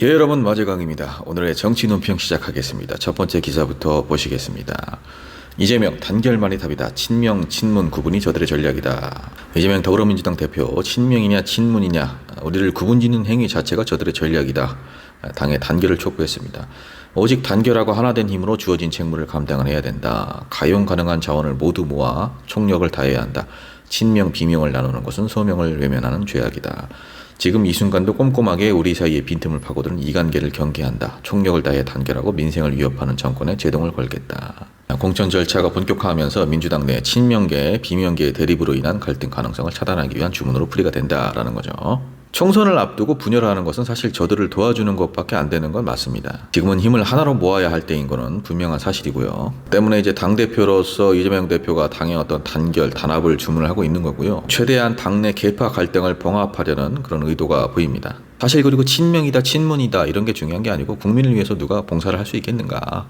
예, 여러분, 마재강입니다. 오늘의 정치 논평 시작하겠습니다. 첫 번째 기사부터 보시겠습니다. 이재명 단결만이 답이다. 친명, 친문 구분이 저들의 전략이다. 이재명 더불어민주당 대표, 친명이냐 친문이냐 우리를 구분짓는 행위 자체가 저들의 전략이다. 당의 단결을 촉구했습니다. 오직 단결하고 하나된 힘으로 주어진 책무를 감당을 해야 된다. 가용 가능한 자원을 모두 모아 총력을 다해야 한다. 친명, 비명을 나누는 것은 소명을 외면하는 죄악이다. 지금 이 순간도 꼼꼼하게 우리 사이의 빈틈을 파고드는 이관계를 경계한다. 총력을 다해 단결하고 민생을 위협하는 정권에 제동을 걸겠다. 공천 절차가 본격화하면서 민주당 내 친명계, 비명계의 대립으로 인한 갈등 가능성을 차단하기 위한 주문으로 풀이가 된다라는 거죠. 총선을 앞두고 분열하는 것은 사실 저들을 도와주는 것밖에 안 되는 건 맞습니다. 지금은 힘을 하나로 모아야 할 때인 거는 분명한 사실이고요. 때문에 이제 당대표로서 이재명 대표가 당의 어떤 단결, 단합을 주문을 하고 있는 거고요. 최대한 당내 계파 갈등을 봉합하려는 그런 의도가 보입니다. 사실 그리고 친명이다, 친문이다 이런 게 중요한 게 아니고 국민을 위해서 누가 봉사를 할 수 있겠는가,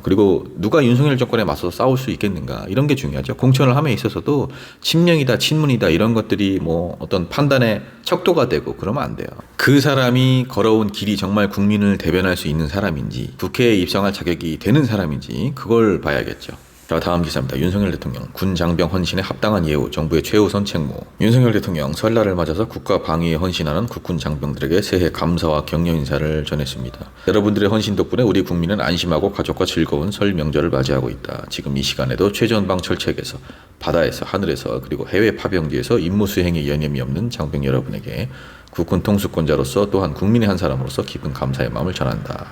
그리고 누가 윤석열 정권에 맞서서 싸울 수 있겠는가 이런 게 중요하죠. 공천을 함에 있어서도 친명이다, 친문이다 이런 것들이 뭐 어떤 판단의 척도가 되고 그러면 안 돼요. 그 사람이 걸어온 길이 정말 국민을 대변할 수 있는 사람인지, 국회에 입성할 자격이 되는 사람인지 그걸 봐야겠죠. 자, 다음 기사입니다. 윤석열 대통령 군 장병 헌신에 합당한 예우, 정부의 최우선 책무. 윤석열 대통령 설날을 맞아서 국가 방위에 헌신하는 국군 장병들에게 새해 감사와 격려 인사를 전했습니다. 여러분들의 헌신 덕분에 우리 국민은 안심하고 가족과 즐거운 설 명절을 맞이하고 있다. 지금 이 시간에도 최전방 철책에서, 바다에서, 하늘에서, 그리고 해외 파병지에서 임무 수행에 여념이 없는 장병 여러분에게 국군 통수권자로서 또한 국민의 한 사람으로서 깊은 감사의 마음을 전한다.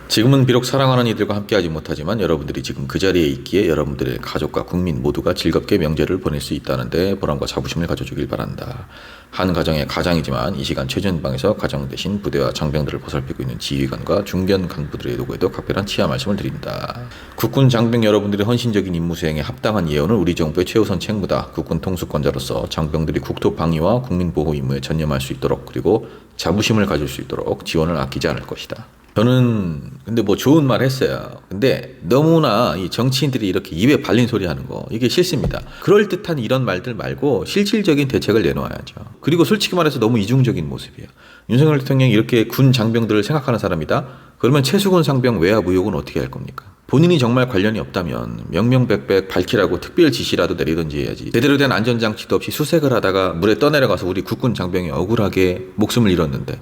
지금은 비록 사랑하는 이들과 함께하지 못하지만 여러분들이 지금 그 자리에 있기에 여러분들의 가족과 국민 모두가 즐겁게 명절을 보낼 수 있다는데 보람과 자부심을 가져주길 바란다. 한 가정의 가장이지만 이 시간 최전방에서 가정 대신 부대와 장병들을 보살피고 있는 지휘관과 중견 간부들의 노고에도 각별한 치하 말씀을 드린다. 국군 장병 여러분들의 헌신적인 임무 수행에 합당한 예우는 우리 정부의 최우선 책무다. 국군 통수권자로서 장병들이 국토 방위와 국민 보호 임무에 전념할 수 있도록, 그리고 자부심을 가질 수 있도록 지원을 아끼지 않을 것이다. 저는 근데 뭐 좋은 말 했어요. 근데 너무나 이 정치인들이 이렇게 입에 발린 소리 하는 거 이게 싫습니다. 그럴듯한 이런 말들 말고 실질적인 대책을 내놓아야죠. 그리고 솔직히 말해서 너무 이중적인 모습이에요. 윤석열 대통령이 이렇게 군 장병들을 생각하는 사람이다? 그러면 최수근 상병 외압 의혹은 어떻게 할 겁니까? 본인이 정말 관련이 없다면 명명백백 밝히라고 특별 지시라도 내리든지 해야지. 제대로 된 안전장치도 없이 수색을 하다가 물에 떠내려가서 우리 국군 장병이 억울하게 목숨을 잃었는데,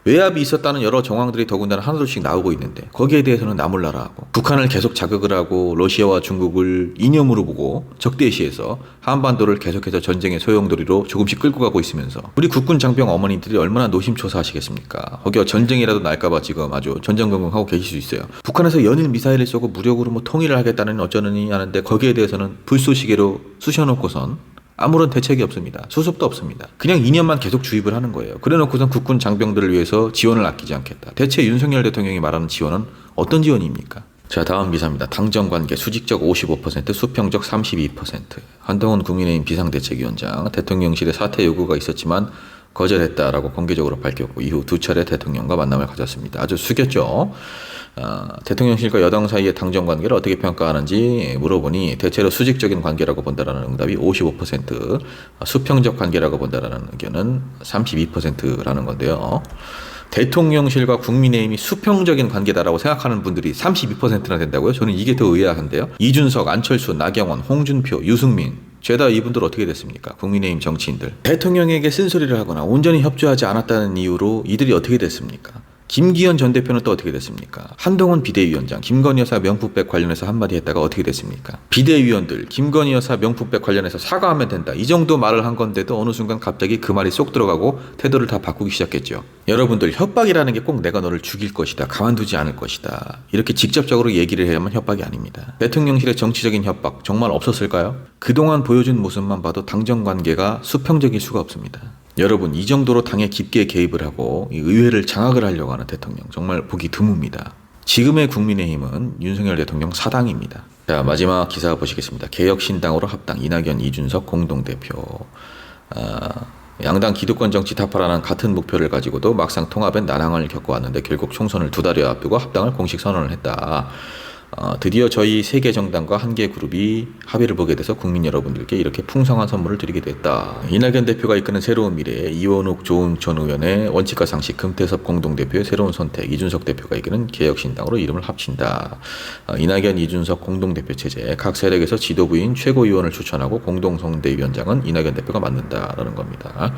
외압이 있었다는 여러 정황들이 더군다나 하나둘씩 나오고 있는데 거기에 대해서는 나몰라라 하고, 북한을 계속 자극을 하고 러시아와 중국을 이념으로 보고 적대시해서 한반도를 계속해서 전쟁의 소용돌이로 조금씩 끌고 가고 있으면서 우리 국군 장병 어머니들이 얼마나 노심초사하시겠습니까? 거기가 전쟁이라도 날까봐 지금 아주 전전긍긍하고 계실 수 있어요. 북한에서 연일 미사일을 쏘고 무력으로 뭐 통일을 하겠다는 어쩌느니 하는데 거기에 대해서는 불쏘시개로 쑤셔놓고선 아무런 대책이 없습니다. 수습도 없습니다. 그냥 2년만 계속 주입을 하는 거예요. 그래놓고선 국군 장병들을 위해서 지원을 아끼지 않겠다. 대체 윤석열 대통령이 말하는 지원은 어떤 지원입니까? 자, 다음 기사입니다. 당정관계 수직적 55%, 수평적 32%. 한동훈 국민의힘 비상대책위원장 대통령실에 사퇴 요구가 있었지만 거절했다라고 공개적으로 밝혔고, 이후 두 차례 대통령과 만남을 가졌습니다. 아주 숙였죠. 대통령실과 여당 사이의 당정관계를 어떻게 평가하는지 물어보니 대체로 수직적인 관계라고 본다라는 응답이 55%, 수평적 관계라고 본다라는 의견은 32%라는 건데요. 대통령실과 국민의힘이 수평적인 관계다라고 생각하는 분들이 32%나 된다고요? 저는 이게 더 의아한데요. 이준석, 안철수, 나경원, 홍준표, 유승민, 죄다 이분들 어떻게 됐습니까? 국민의힘 정치인들. 대통령에게 쓴소리를 하거나 온전히 협조하지 않았다는 이유로 이들이 어떻게 됐습니까? 김기현 전 대표는 또 어떻게 됐습니까? 한동훈 비대위원장, 김건희 여사 명품백 관련해서 한마디 했다가 어떻게 됐습니까? 비대위원들, 김건희 여사 명품백 관련해서 사과하면 된다. 이 정도 말을 한 건데도 어느 순간 갑자기 그 말이 쏙 들어가고 태도를 다 바꾸기 시작했죠. 여러분들, 협박이라는 게 꼭 내가 너를 죽일 것이다, 가만두지 않을 것이다, 이렇게 직접적으로 얘기를 해야만 협박이 아닙니다. 대통령실의 정치적인 협박 정말 없었을까요? 그동안 보여준 모습만 봐도 당정관계가 수평적일 수가 없습니다. 여러분, 이 정도로 당에 깊게 개입을 하고 의회를 장악을 하려고 하는 대통령 정말 보기 드뭅니다. 지금의 국민의힘은 윤석열 대통령 사당입니다. 자, 마지막 기사 보시겠습니다. 개혁신당으로 합당, 이낙연, 이준석 공동대표. 양당 기득권 정치 타파라는 같은 목표를 가지고도 막상 통합엔 난항을 겪어왔는데 결국 총선을 2달여 앞두고 합당을 공식 선언을 했다. 드디어 저희 세 개 정당과 한 개 그룹이 합의를 보게 돼서 국민 여러분들께 이렇게 풍성한 선물을 드리게 됐다. 이낙연 대표가 이끄는 새로운 미래, 이원욱 조응천 의원의 원칙과 상식, 금태섭 공동대표의 새로운 선택, 이준석 대표가 이끄는 개혁신당으로 이름을 합친다. 이낙연, 이준석 공동대표 체제, 각 세력에서 지도부인 최고위원을 추천하고 공동선대위원장은 이낙연 대표가 맡는다라는 겁니다.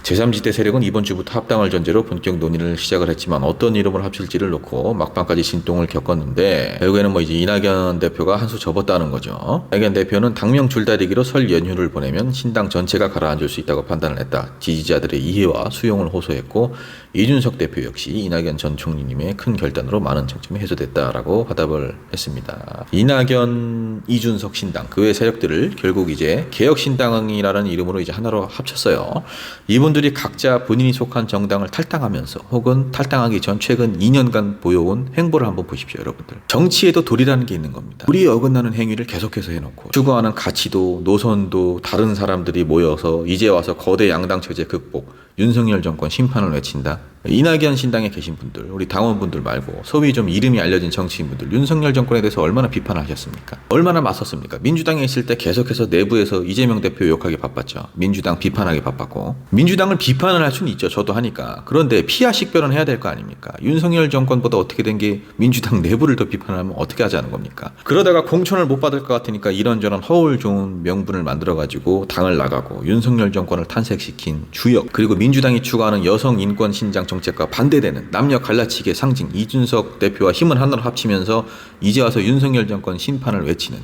제3지대 세력은 이번 주부터 합당을 전제로 본격 논의를 시작을 했지만 어떤 이름을 합칠지를 놓고 막판까지 진동을 겪었는데 결국에는 이제 이낙연 대표가 한 수 접었다는 거죠. 이낙연 대표는 당명 줄다리기로 설 연휴를 보내면 신당 전체가 가라앉을 수 있다고 판단을 했다. 지지자들의 이해와 수용을 호소했고 이준석 대표 역시 이낙연 전 총리님의 큰 결단으로 많은 쟁점이 해소됐다라고 화답을 했습니다. 이낙연, 이준석 신당 그 외 세력들을 결국 이제 개혁신당이라는 이름으로 이제 하나로 합쳤어요. 이분들이 각자 본인이 속한 정당을 탈당하면서 혹은 탈당하기 전 최근 2년간 보여온 행보를 한번 보십시오, 여러분들. 정치에도 도리라는 게 있는 겁니다. 도리에 어긋나는 행위를 계속해서 해놓고 추구하는 가치도 노선도 다른 사람들이 모여서 이제 와서 거대 양당 체제 극복, 윤석열 정권 심판을 외친다. 이낙연 신당에 계신 분들, 우리 당원분들 말고 소위 좀 이름이 알려진 정치인분들, 윤석열 정권에 대해서 얼마나 비판을 하셨습니까? 얼마나 맞섰습니까? 민주당에 있을 때 계속해서 내부에서 이재명 대표 욕하기 바빴죠. 민주당 비판하기 바빴고. 민주당을 비판을 할 수는 있죠. 저도 하니까. 그런데 피하 식별은 해야 될 거 아닙니까? 윤석열 정권보다 어떻게 된 게 민주당 내부를 더 비판하면 어떻게 하자는 겁니까? 그러다가 공천을 못 받을 것 같으니까 이런저런 허울 좋은 명분을 만들어가지고 당을 나가고 윤석열 정권을 탄핵시킨 주역, 그리고 민주당이 추구하는 여성 인권 신장 정책과 반대되는 남녀 갈라치기의 상징 이준석 대표와 힘을 하나로 합치면서 이제 와서 윤석열 정권 심판을 외치는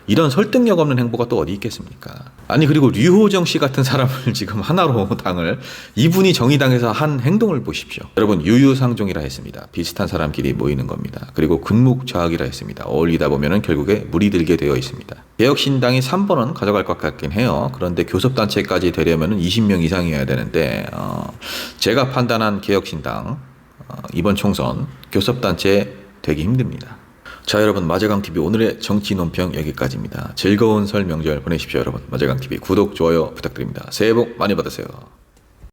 이런 설득력 없는 행보가 또 어디 있겠습니까? 아니 그리고 류호정 씨 같은 사람을 지금 하나로 당을 이분이 정의당에서 한 행동을 보십시오. 여러분 유유상종이라 했습니다. 비슷한 사람끼리 모이는 겁니다. 그리고 근묵좌학이라 했습니다. 어울리다 보면은 결국에 물이 들게 되어 있습니다. 개혁신당이 3번은 가져갈 것 같긴 해요. 그런데 교섭단체까지 되려면은 20명 이상이어야 되는데 제가 판단한 개혁신당 이번 총선 교섭단체 되기 힘듭니다. 자 여러분 마제강TV 오늘의 정치 논평 여기까지입니다. 즐거운 설 명절 보내십시오 여러분. 마제강TV 구독 좋아요 부탁드립니다. 새해 복 많이 받으세요.